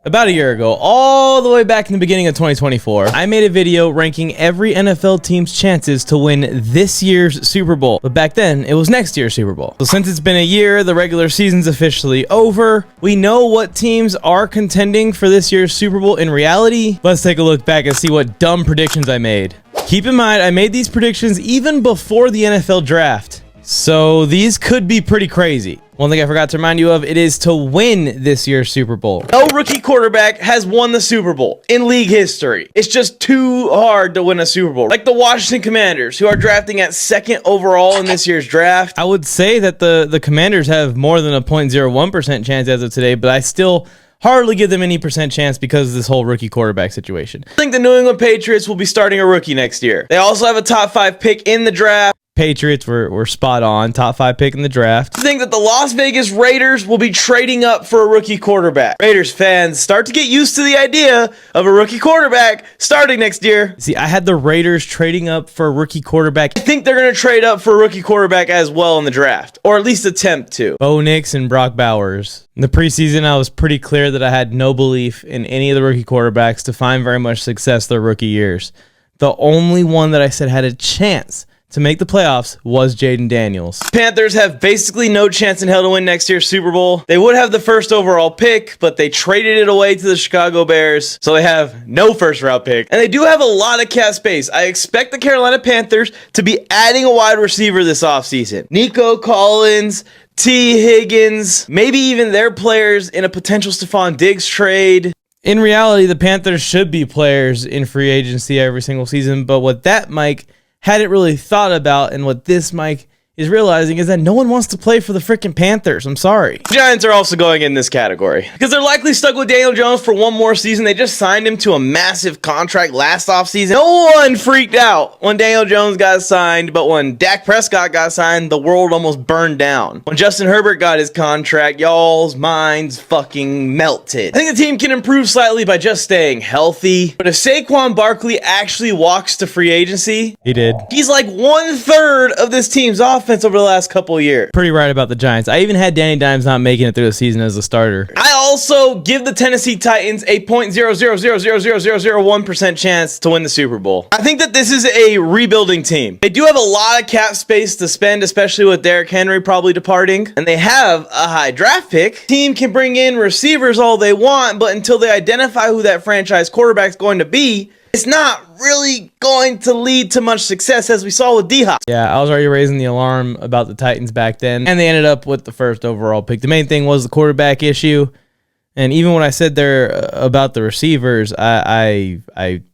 About a year ago, all the way back in the beginning of 2024, I made a video ranking every NFL team's chances to win this year's Super Bowl. But back then, it was next year's Super Bowl. So since it's been a year, the regular season's officially over. We know what teams are contending for this year's Super Bowl in reality. Let's take a look back and see what dumb predictions I made. Keep in mind, I made these predictions even before the NFL draft. So these could be pretty crazy. One thing I forgot to remind you of, it is to win this year's Super Bowl. No rookie quarterback has won the Super Bowl in league history. It's just too hard to win a Super Bowl. Like the Washington Commanders, who are drafting at 2nd overall in this year's draft. I would say that the Commanders have more than a 0.01% chance as of today, but I still hardly give them any percent chance because of this whole rookie quarterback situation. I think the New England Patriots will be starting a rookie next year. They also have a top 5 pick in the draft. Patriots were spot on, top 5 pick in the draft. I think that the Las Vegas Raiders will be trading up for a rookie quarterback. Raiders fans, start to get used to the idea of a rookie quarterback starting next year. See, I had the Raiders trading up for a rookie quarterback. I think they're going to trade up for a rookie quarterback as well in the draft, or at least attempt to. Bo Nix and Brock Bowers. In the preseason, I was pretty clear that I had no belief in any of the rookie quarterbacks to find very much success their rookie years. The only one that I said had a chance to make the playoffs was Jaden Daniels. Panthers have basically no chance in hell to win next year's Super Bowl. They would have the 1st overall pick, but they traded it away to the Chicago Bears, so they have no 1st round pick. And they do have a lot of cap space. I expect the Carolina Panthers to be adding a wide receiver this offseason. Nico Collins, T. Higgins, maybe even their players in a potential Stephon Diggs trade. In reality, the Panthers should be players in free agency every single season, but what that Mike hadn't really thought about, and what this Mike is realizing, is that no one wants to play for the freaking Panthers. I'm sorry. Giants are also going in this category because they're likely stuck with Daniel Jones for one more season. They just signed him to a massive contract last offseason. No one freaked out when Daniel Jones got signed, but when Dak Prescott got signed, the world almost burned down. When Justin Herbert got his contract, y'all's minds fucking melted. I think the team can improve slightly by just staying healthy, but if Saquon Barkley actually walks to free agency, he did. He's like 1/3 of this team's offense over the last couple of years. Pretty right about the Giants. I even had Danny Dimes not making it through the season as a starter. I also give the Tennessee Titans a 0.0000001% chance to win the Super Bowl. I think that this is a rebuilding team. They do have a lot of cap space to spend, especially with Derrick Henry probably departing, and they have a high draft pick. Team can bring in receivers all they want, but until they identify who that franchise quarterback's going to be, it's not really going to lead to much success, as we saw with D-Hop. Yeah, I was already raising the alarm about the Titans back then, and they ended up with the 1st overall pick. The main thing was the quarterback issue, and even when I said there about the receivers, I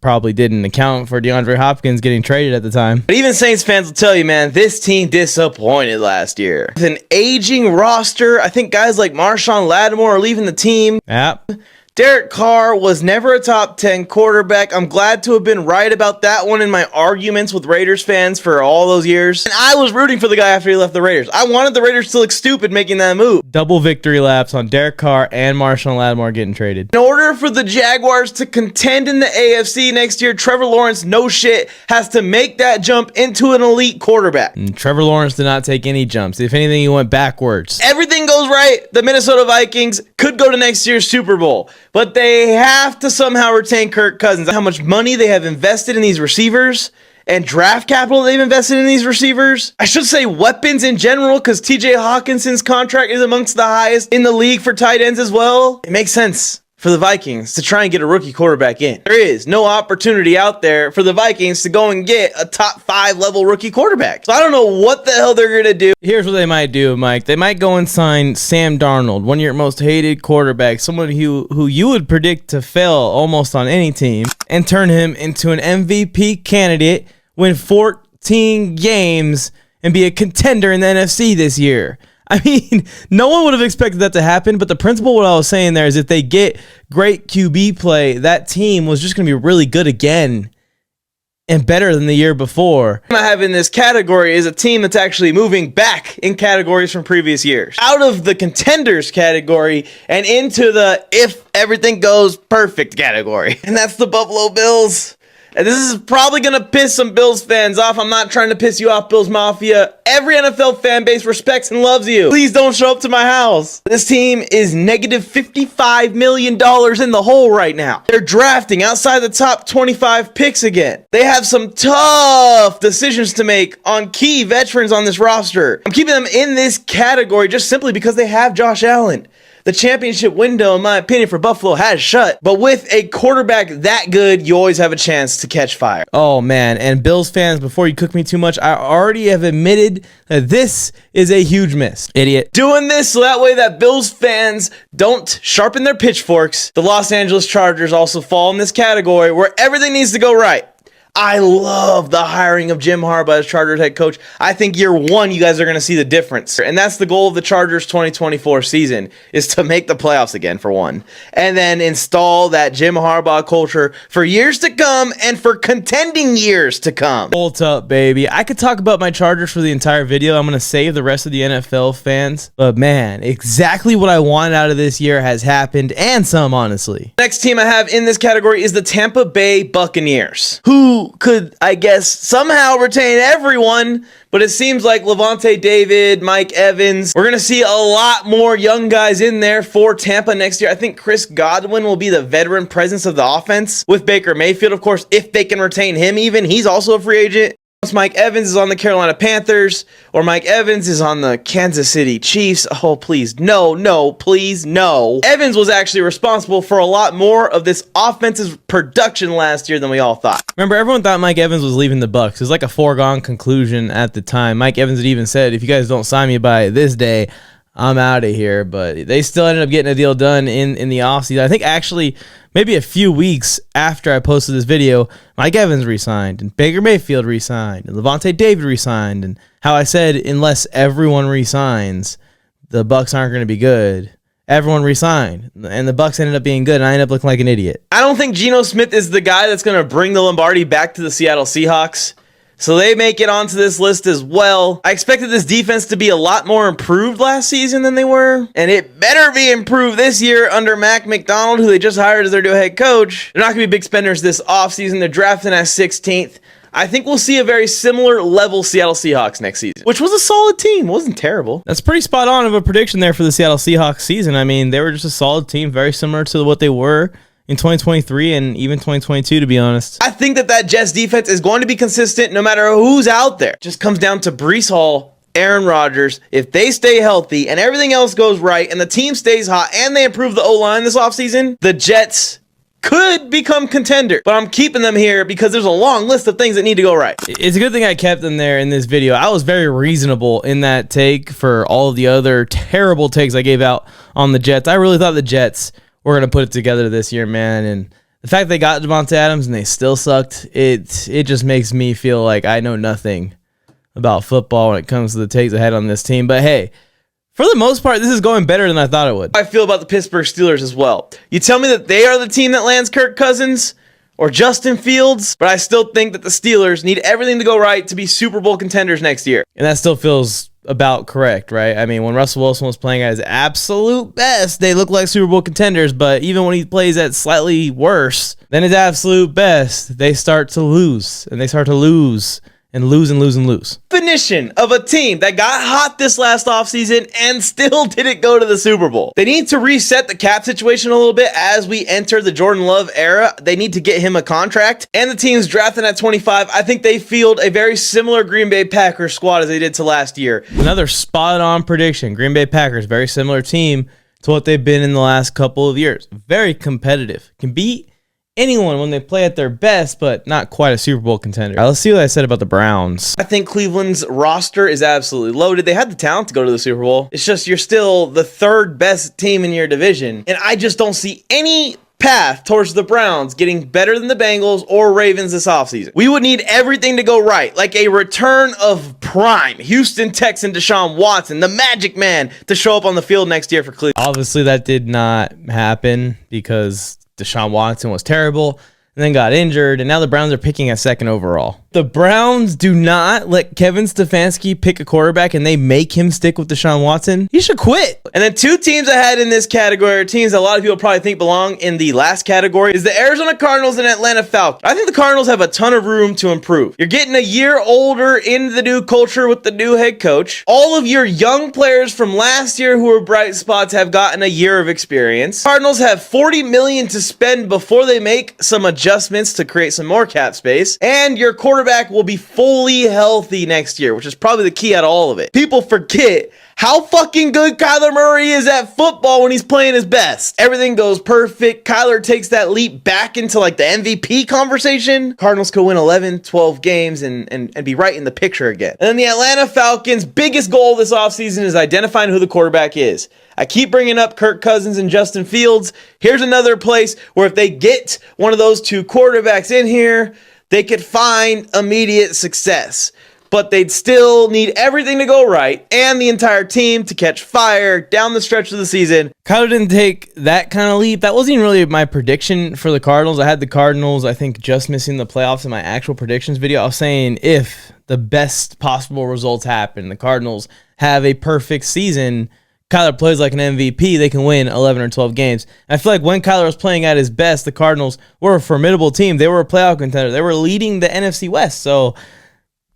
probably didn't account for DeAndre Hopkins getting traded at the time. But even Saints fans will tell you, man, this team disappointed last year. With an aging roster, I think guys like Marshawn Lattimore are leaving the team. Yep. Derek Carr was never a top 10 quarterback. I'm glad to have been right about that one in my arguments with Raiders fans for all those years. And I was rooting for the guy after he left the Raiders. I wanted the Raiders to look stupid making that move. Double victory laps on Derek Carr and Marshawn Lattimore getting traded. In order for the Jaguars to contend in the AFC next year, Trevor Lawrence, no shit, has to make that jump into an elite quarterback. And Trevor Lawrence did not take any jumps. If anything, he went backwards. Everything goes right, the Minnesota Vikings could go to next year's Super Bowl. But they have to somehow retain Kirk Cousins. How much money they have invested in these receivers and draft capital they've invested in these receivers. I should say weapons in general, because TJ Hawkinson's contract is amongst the highest in the league for tight ends as well. It makes sense for the Vikings to try and get a rookie quarterback in. There is no opportunity out there for the Vikings to go and get a top 5 level rookie quarterback. So I don't know what the hell they're going to do. Here's what they might do, Mike. They might go and sign Sam Darnold, one of your most hated quarterbacks, someone who you would predict to fail almost on any team, and turn him into an MVP candidate, win 14 games, and be a contender in the NFC this year. I mean, no one would have expected that to happen, but the principle, what I was saying there, is if they get great QB play, that team was just going to be really good again and better than the year before. What I have in this category is a team that's actually moving back in categories from previous years. Out of the contenders category and into the if everything goes perfect category. And that's the Buffalo Bills. And this is probably going to piss some Bills fans off. I'm not trying to piss you off, Bills Mafia. Every NFL fan base respects and loves you. Please don't show up to my house. This team is negative $55 million in the hole right now. They're drafting outside the top 25 picks again. They have some tough decisions to make on key veterans on this roster. I'm keeping them in this category just simply because they have Josh Allen. The championship window, in my opinion, for Buffalo has shut. But with a quarterback that good, you always have a chance to catch fire. Oh, man. And Bills fans, before you cook me too much, I already have admitted that this is a huge miss. Idiot. Doing this so that way that Bills fans don't sharpen their pitchforks. The Los Angeles Chargers also fall in this category where everything needs to go right. I love the hiring of Jim Harbaugh as Chargers head coach. I think year one, you guys are going to see the difference. And that's the goal of the Chargers 2024 season, is to make the playoffs again, for one. And then install that Jim Harbaugh culture for years to come and for contending years to come. Hold up, baby. I could talk about my Chargers for the entire video. I'm going to save the rest of the NFL fans. But man, exactly what I wanted out of this year has happened, and some, honestly. Next team I have in this category is the Tampa Bay Buccaneers, who could, I guess, somehow retain everyone, but it seems like Levante David, Mike Evans, we're going to see a lot more young guys in there for Tampa next year. I think Chris Godwin will be the veteran presence of the offense with Baker Mayfield, of course, if they can retain him even. He's also a free agent. Mike Evans is on the Carolina Panthers, or Mike Evans is on the Kansas City Chiefs. Oh, please, no, please, no. Evans was actually responsible for a lot more of this offensive production last year than we all thought. Remember, everyone thought Mike Evans was leaving the Bucs. It was like a foregone conclusion at the time. Mike Evans had even said, if you guys don't sign me by this day, I'm out of here. But they still ended up getting a deal done in the offseason. I think actually maybe a few weeks after I posted this video, Mike Evans re-signed, and Baker Mayfield re-signed, and Levante David re-signed, and how I said, unless everyone re-signs, the Bucs aren't going to be good. Everyone re-signed, and the Bucs ended up being good, and I ended up looking like an idiot. I don't think Geno Smith is the guy that's going to bring the Lombardi back to the Seattle Seahawks, so they make it onto this list as well. I expected this defense to be a lot more improved last season than they were, and it better be improved this year under Mac McDonald, who they just hired as their new head coach. They're not going to be big spenders this offseason. They're drafting at 16th. I think we'll see a very similar level Seattle Seahawks next season, which was a solid team. It wasn't terrible. That's pretty spot on of a prediction there for the Seattle Seahawks season. I mean, they were just a solid team, very similar to what they were in 2023 and even 2022, to be honest. I think that Jets defense is going to be consistent no matter who's out there. It just comes down to Breece Hall, Aaron Rodgers. If they stay healthy and everything else goes right and the team stays hot and they improve the O-line this offseason, the Jets could become contender. But I'm keeping them here because there's a long list of things that need to go right. It's a good thing I kept them there in this video. I was very reasonable in that take for all of the other terrible takes I gave out on the Jets. I really thought the Jets were going to put it together this year, man. And the fact they got Devontae Adams and they still sucked, it just makes me feel like I know nothing about football when it comes to the takes I had on this team. But hey, for the most part, this is going better than I thought it would. I feel about the Pittsburgh Steelers as well. You tell me that they are the team that lands Kirk Cousins or Justin Fields, but I still think that the Steelers need everything to go right to be Super Bowl contenders next year. And that still feels about correct, right? I mean, when Russell Wilson was playing at his absolute best, they look like Super Bowl contenders, but even when he plays at slightly worse than his absolute best, they start to lose, and they start to lose and lose and lose and lose. Definition of a team that got hot this last offseason and still didn't go to the Super Bowl. They need to reset the cap situation a little bit as we enter the Jordan Love era. They need to get him a contract, and the team's drafting at 25. I think they field a very similar Green Bay Packers squad as they did to last year. Another spot-on prediction. Green Bay Packers, very similar team to what they've been in the last couple of years. Very competitive. Can beat anyone when they play at their best, but not quite a Super Bowl contender. All right, let's see what I said about the Browns. I think Cleveland's roster is absolutely loaded. They had the talent to go to the Super Bowl. It's just you're still the third best team in your division, and I just don't see any path towards the Browns getting better than the Bengals or Ravens this offseason. We would need everything to go right, like a return of prime Houston Texan Deshaun Watson, the magic man, to show up on the field next year for Cleveland. Obviously, that did not happen because Deshaun Watson was terrible and then got injured, and now the Browns are picking at second overall. the Browns do not let Kevin Stefanski pick a quarterback and they make him stick with Deshaun Watson, he should quit. And then two teams I had in this category are teams that a lot of people probably think belong in the last category is the Arizona Cardinals and Atlanta Falcons. I think the Cardinals have a ton of room to improve. You're getting a year older in the new culture with the new head coach. All of your young players from last year who were bright spots have gotten a year of experience. Cardinals have $40 million to spend before they make some adjustments to create some more cap space. And your quarterback will be fully healthy next year, which is probably the key out of all of it. People forget how fucking good Kyler Murray is at football when he's playing his best. Everything goes perfect. Kyler takes that leap back into like the MVP conversation. Cardinals could win 11, 12 games and be right in the picture again. And then the Atlanta Falcons' biggest goal this offseason is identifying who the quarterback is. I keep bringing up Kirk Cousins and Justin Fields. Here's another place where if they get one of those two quarterbacks in here, they could find immediate success. But they'd still need everything to go right and the entire team to catch fire down the stretch of the season. Kyler didn't take that kind of leap. That wasn't even really my prediction for the Cardinals. I had the Cardinals, I think, just missing the playoffs in my actual predictions video. I was saying if the best possible results happen, the Cardinals have a perfect season, Kyler plays like an MVP, they can win 11 or 12 games. I feel like when Kyler was playing at his best, the Cardinals were a formidable team. They were a playoff contender. They were leading the NFC West, so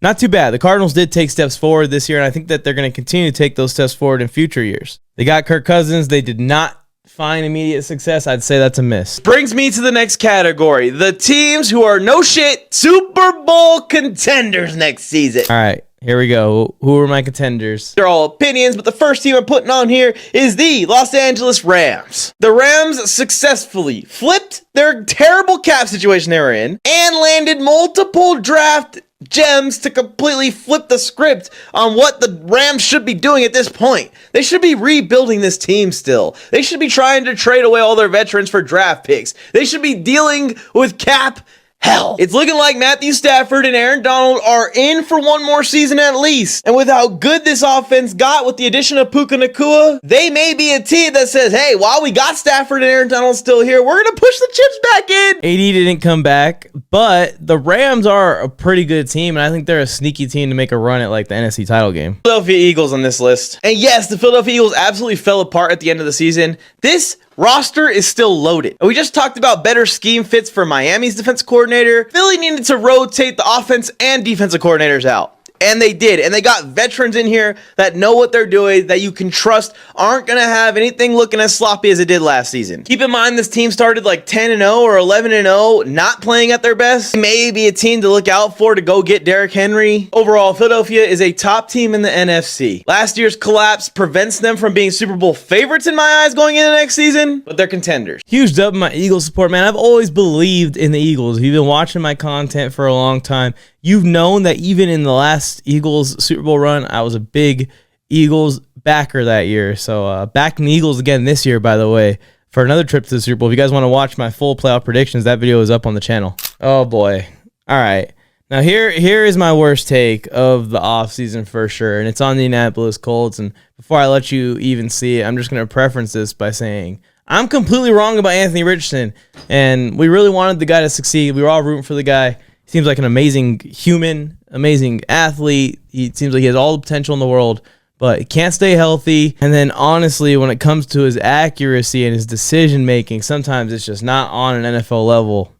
not too bad. The Cardinals did take steps forward this year, and I think that they're going to continue to take those steps forward in future years. They got Kirk Cousins. They did not find immediate success. I'd say that's a miss. Brings me to the next category, the teams who are no shit Super Bowl contenders next season. All right. Here we go. Who are my contenders? They're all opinions, but the first team I'm putting on here is the Los Angeles Rams. The Rams successfully flipped their terrible cap situation they were in and landed multiple draft gems to completely flip the script on what the Rams should be doing at this point. They should be rebuilding this team still. They should be trying to trade away all their veterans for draft picks. They should be dealing with cap hell. It's looking like Matthew Stafford and Aaron Donald are in for one more season at least. And with how good this offense got with the addition of Puka Nacua, they may be a team that says, hey, while we got Stafford and Aaron Donald still here, we're going to push the chips back in. AD didn't come back, but the Rams are a pretty good team, and I think they're a sneaky team to make a run at like the NFC title game. Philadelphia Eagles on this list. And yes, the Philadelphia Eagles absolutely fell apart at the end of the season. This roster is still loaded. We just talked about better scheme fits for Miami's defensive coordinator. Philly needed to rotate the offense and defensive coordinators out. And they did. And they got veterans in here that know what they're doing, that you can trust aren't going to have anything looking as sloppy as it did last season. Keep in mind, this team started like 10-0 or 11-0, not playing at their best. Maybe a team to look out for to go get Derrick Henry. Overall, Philadelphia is a top team in the NFC. Last year's collapse prevents them from being Super Bowl favorites in my eyes going into next season, but they're contenders. Huge dub in my Eagles support, man. I've always believed in the Eagles. If you've been watching my content for a long time, you've known that even in the last Eagles Super Bowl run, I was a big Eagles backer that year. So backing the Eagles again this year, by the way, for another trip to the Super Bowl. If you guys want to watch my full playoff predictions, that video is up on the channel. Oh, boy. All right. Now, here is my worst take of the offseason for sure, and it's on the Indianapolis Colts. And before I let you even see it, I'm just going to preference this by saying I'm completely wrong about Anthony Richardson, and we really wanted the guy to succeed. We were all rooting for the guy. Seems like an amazing human, amazing athlete. He seems like he has all the potential in the world, but he can't stay healthy. And then honestly, when it comes to his accuracy and his decision making, sometimes it's just not on an NFL level.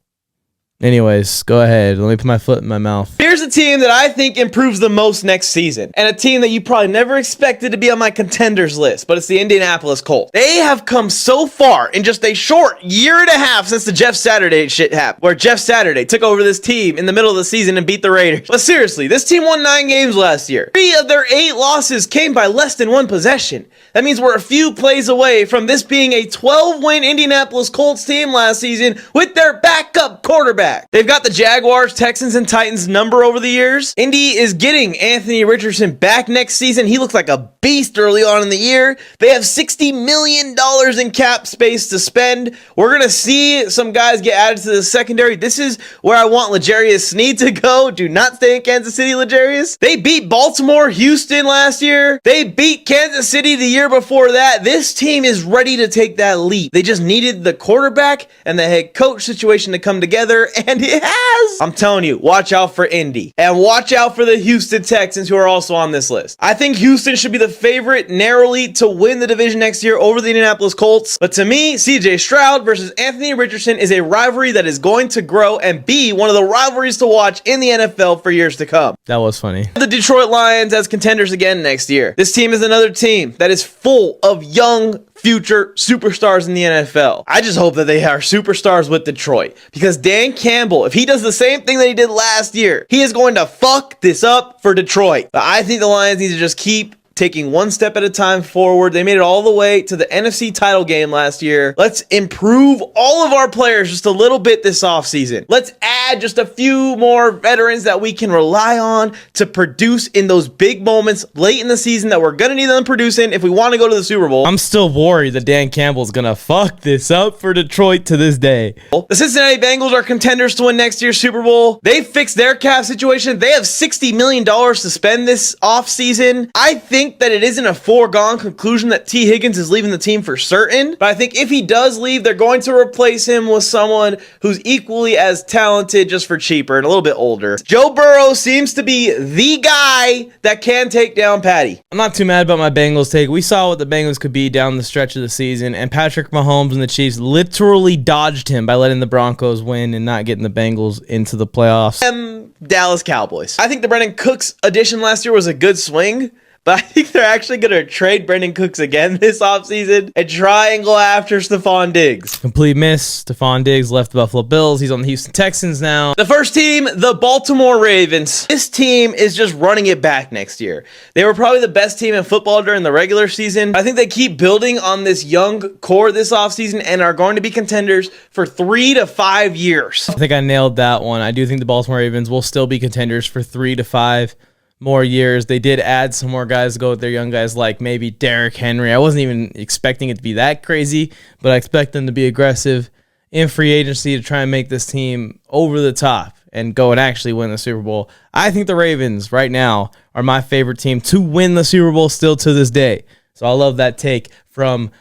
Anyways, go ahead. Let me put my foot in my mouth. Here's a team that I think improves the most next season, and a team that you probably never expected to be on my contenders list, but it's the Indianapolis Colts. They have come so far in just a short year and a half since the Jeff Saturday shit happened, where Jeff Saturday took over this team in the middle of the season and beat the Raiders. But seriously, this team won 9 games last year. 3 of their 8 losses came by less than 1 possession. That means we're a few plays away from this being a 12-win Indianapolis Colts team last season with their backup quarterback. They've got the Jaguars, Texans, and Titans number over the years. Indy is getting Anthony Richardson back next season. He looks like a beast early on in the year. They have $60 million in cap space to spend. We're going to see some guys get added to the secondary. This is where I want L'Jarius Sneed to go. Do not stay in Kansas City, L'Jarius. They beat Baltimore, Houston last year. They beat Kansas City the year before that. This team is ready to take that leap. They just needed the quarterback and the head coach situation to come together, And it has. I'm telling you, watch out for Indy. And watch out for the Houston Texans, who are also on this list. I think Houston should be the favorite narrowly to win the division next year over the Indianapolis Colts. But to me, CJ Stroud versus Anthony Richardson is a rivalry that is going to grow and be one of the rivalries to watch in the NFL for years to come. That was funny. The Detroit Lions as contenders again next year. This team is another team that is full of young future superstars in the NFL. I just hope that they are superstars with Detroit, because Dan Campbell, if he does the same thing that he did last year, he is going to fuck this up for Detroit. But I think the Lions need to just keep taking one step at a time forward. They made it all the way to the NFC title game last year. Let's improve all of our players just a little bit this offseason. Let's add just a few more veterans that we can rely on to produce in those big moments late in the season that we're going to need them producing if we want to go to the Super Bowl. I'm still worried that Dan Campbell's going to fuck this up for Detroit to this day. The Cincinnati Bengals are contenders to win next year's Super Bowl. They fixed their cap situation. They have $60 million to spend this offseason. I think that it isn't a foregone conclusion that T. Higgins is leaving the team for certain, but I think if he does leave, they're going to replace him with someone who's equally as talented, just for cheaper and a little bit older. Joe Burrow seems to be the guy that can take down Patty. I'm not too mad about my Bengals take. We saw what the Bengals could be down the stretch of the season, and Patrick Mahomes and the Chiefs literally dodged him by letting the Broncos win and not getting the Bengals into the playoffs. Dallas Cowboys. I think the Brandon Cooks addition last year was a good swing, but I think they're actually going to trade Brandon Cooks again this offseason and try and go after Stephon Diggs. Complete miss. Stephon Diggs left the Buffalo Bills. He's on the Houston Texans now. The first team, the Baltimore Ravens. This team is just running it back next year. They were probably the best team in football during the regular season. I think they keep building on this young core this offseason and are going to be contenders for 3 to 5 years. I think I nailed that one. I do think the Baltimore Ravens will still be contenders for 3 to 5 more years. They did add some more guys to go with their young guys, like maybe Derrick Henry. I wasn't even expecting it to be that crazy, but I expect them to be aggressive in free agency to try and make this team over the top and go and actually win the Super Bowl. I think the Ravens right now are my favorite team to win the Super Bowl still to this day. So I love that take from,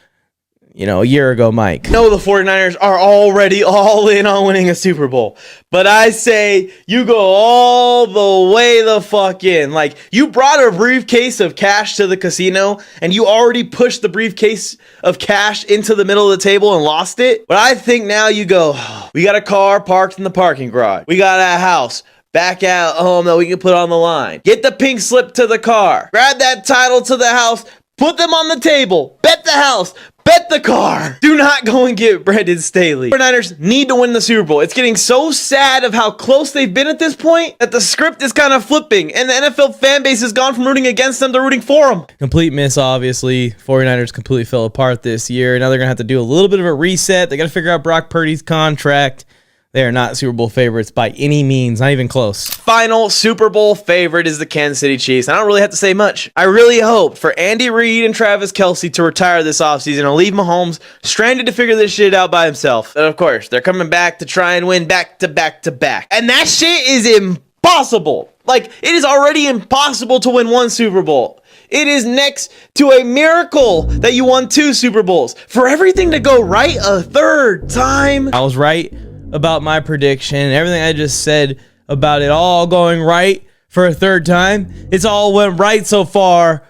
a year ago, Mike. No, the 49ers are already all in on winning a Super Bowl. But I say you go all the way the fuck in. Like, you brought a briefcase of cash to the casino and you already pushed the briefcase of cash into the middle of the table and lost it. But I think now you go, we got a car parked in the parking garage. We got a house back at home that we can put on the line. Get the pink slip to the car. Grab that title to the house. Put them on the table. Bet the house. Bet the car. Do not go and get Brandon Staley. 49ers need to win the Super Bowl. It's getting so sad of how close they've been at this point that the script is kind of flipping, and the NFL fan base has gone from rooting against them to rooting for them. Complete miss, obviously. 49ers completely fell apart this year. Now they're going to have to do a little bit of a reset. They got to figure out Brock Purdy's contract. They are not Super Bowl favorites by any means, not even close. Final Super Bowl favorite is the Kansas City Chiefs. I don't really have to say much. I really hope for Andy Reid and Travis Kelce to retire this offseason and leave Mahomes stranded to figure this shit out by himself. And of course, they're coming back to try and win back to back to back. And that shit is impossible. Like, it is already impossible to win one Super Bowl. It is next to a miracle that you won 2 Super Bowls. For everything to go right a third time. I was right about my prediction, everything I just said about it all going right for a third time. It's all went right so far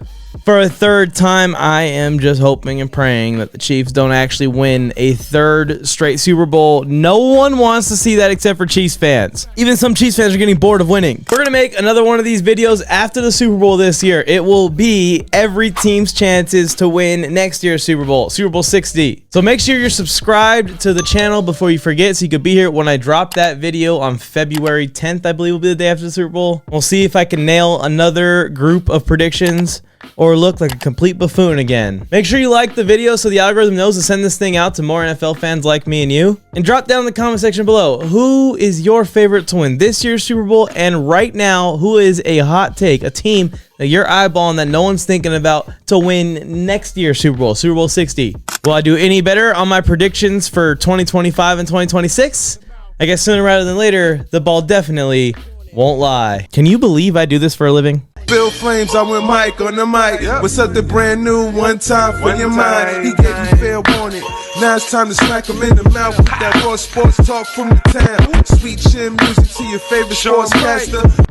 for a third time. I am just hoping and praying that the Chiefs don't actually win a third straight Super Bowl. No one wants to see that except for Chiefs fans. Even some Chiefs fans are getting bored of winning. We're going to make another one of these videos after the Super Bowl this year. It will be every team's chances to win next year's Super Bowl, Super Bowl 60. So make sure you're subscribed to the channel before you forget so you could be here when I drop that video on February 10th, I believe will be the day after the Super Bowl. We'll see if I can nail another group of predictions or look like a complete buffoon again. Make sure you like the video so the algorithm knows to send this thing out to more NFL fans like me and you. And drop down in the comment section below, who is your favorite to win this year's Super Bowl? And right now, who is a hot take, a team that you're eyeballing that no one's thinking about to win next year's Super Bowl, Super Bowl 60? Will I do any better on my predictions for 2025 and 2026? I guess sooner rather than later, the ball definitely won't lie. Can you believe I do this for a living? Spill flames, I went Mike on the mic. With something brand new, one time for your mind. He gave you fair warning. Now it's time to smack him in the mouth with that raw sports talk from the town. Sweet chin music to your favorite sportscaster.